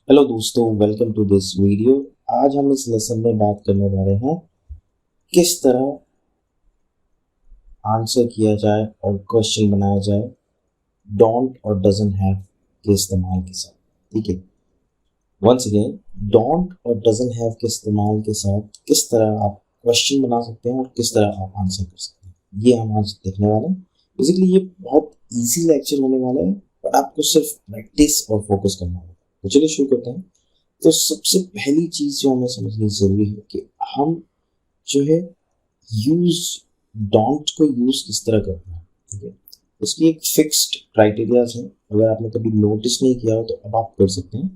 Hello दोस्तों, welcome to this video. आज हम इस लेसन में बात करने वाले हैं किस तरह आंसर किया जाए और क्वेश्चन बनाया जाए डोंट और डजंट हैव के इस्तेमाल के साथ। ठीक है, वंस अगेन, डोंट और डजंट हैव के इस्तेमाल के साथ किस तरह आप क्वेश्चन बना सकते हैं और किस तरह आप आंसर कर सकते हैं, ये हम आज देखने वाले हैं। बेसिकली ये बहुत इजी लेक्चर होने वाला है, बट आपको सिर्फ प्रैक्टिस और फोकस करना होगा। तो चलिए शुरू करते हैं। तो सबसे पहली चीज जो हमें समझनी जरूरी है कि हम जो है यूज डोंट को यूज किस तरह करना है। ठीक है, उसकी एक फिक्स्ड क्राइटेरियाज है। अगर आपने कभी नोटिस नहीं किया हो तो अब आप कर सकते हैं।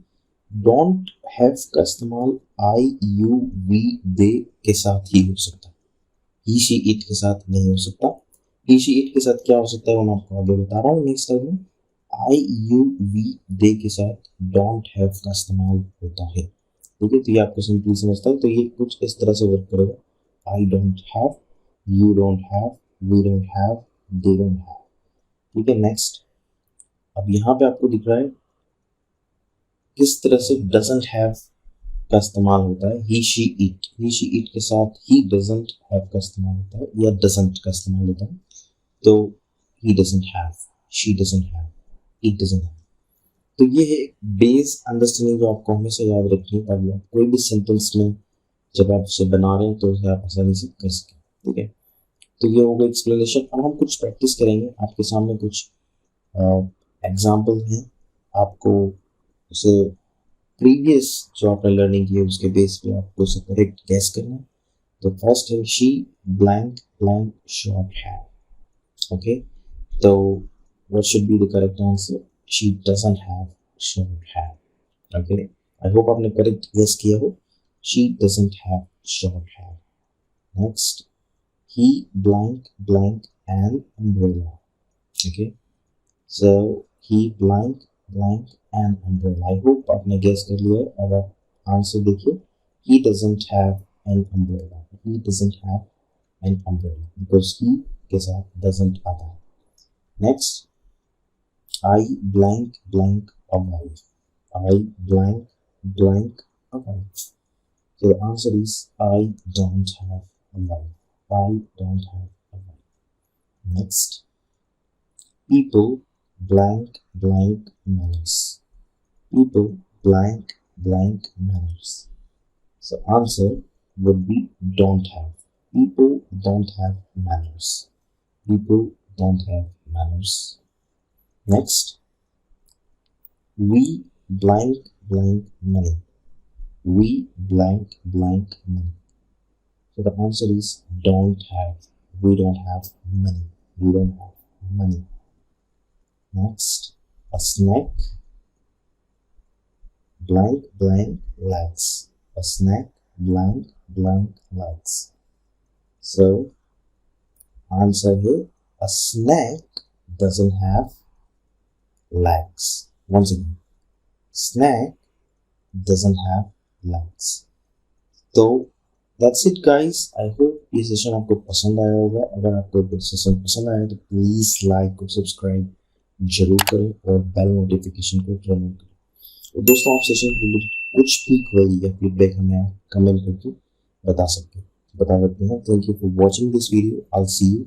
डोंट हैव का इस्तेमाल आई यू वी दे के साथ ही हो सकता है, ही शी इट के साथ नहीं हो सकता। ही शी इट के साथ क्या हो सकता है वो मैं आपको आगे बता रहा हूँ नेक्स्ट स्लाइड में। आई यू वी दे के साथ डोंट हैव का इस्तेमाल होता है। ठीक है, तो ये आपको सिंपली समझता है। तो ये कुछ इस तरह से वर्क करेगा। I don't have, you don't have, we don't have, they don't have. ठीक है, नेक्स्ट। अब यहाँ पे आपको दिख रहा है किस तरह से डजंट हैव का इस्तेमाल होता है। He she it, he she it के साथ ही डजंट हैव का इस्तेमाल होता है या डजंट का इस्तेमाल होता है। तो he doesn't have, she doesn't have, it doesn't have. तो ये है एक बेस अंडरस्टैंडिंग जो आपको हमेशा याद रखनी है, ताकि आप कोई भी सेंटेंस में जब आप उसे बना रहे हैं तो उसे आप आसानी से कर सकें। ठीक है, तो ये होगा एक्सप्लेनेशन। अब हम कुछ प्रैक्टिस करेंगे। आपके सामने कुछ एग्जाम्पल हैं, आपको उसे प्रीवियस जो आपने लर्निंग की है उसके बेस पे आपको उसे करेक्ट गैस करना है। तो फर्स्ट है she blank blank short have. Okay, तो what should be the correct answer? She doesn't have short hair. Okay, I hope आपने correct guess किया हो। She doesn't have short hair. Next, he blank blank an umbrella. Okay, so he blank blank an umbrella. I hope आपने guess कर लिया है। अब आप answer देखिए। He doesn't have an umbrella. He doesn't have an umbrella because he के साथ doesn't आता है। Next, I blank blank a wife. I blank blank a wife. So the answer is I don't have a wife. I don't have a wife. Next, people blank blank manners. People blank blank manners. So answer would be don't have. People don't have manners. People don't have manners. Next, we blank blank money. We blank blank money. So the answer is don't have. We don't have money. We don't have money. Next, a snack blank blank legs. A snack blank blank legs. So answer here, a snack doesn't have legs. Once again, snack doesn't have legs. तो that's it guys. I hope ये session आपको पसंद आया होगा। अगर आपको ये session पसंद आया तो प्लीज़ लाइक और सब्सक्राइब जरूर करें और बेल नोटिफिकेशन को जरूर करें। और दोस्तों, आप सेशन के लिए कुछ भी क्वेरी या फीडबैक हमें कमेंट करके बता सकते हैं। Thank you for watching this video. I will see you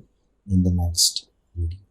in the next video.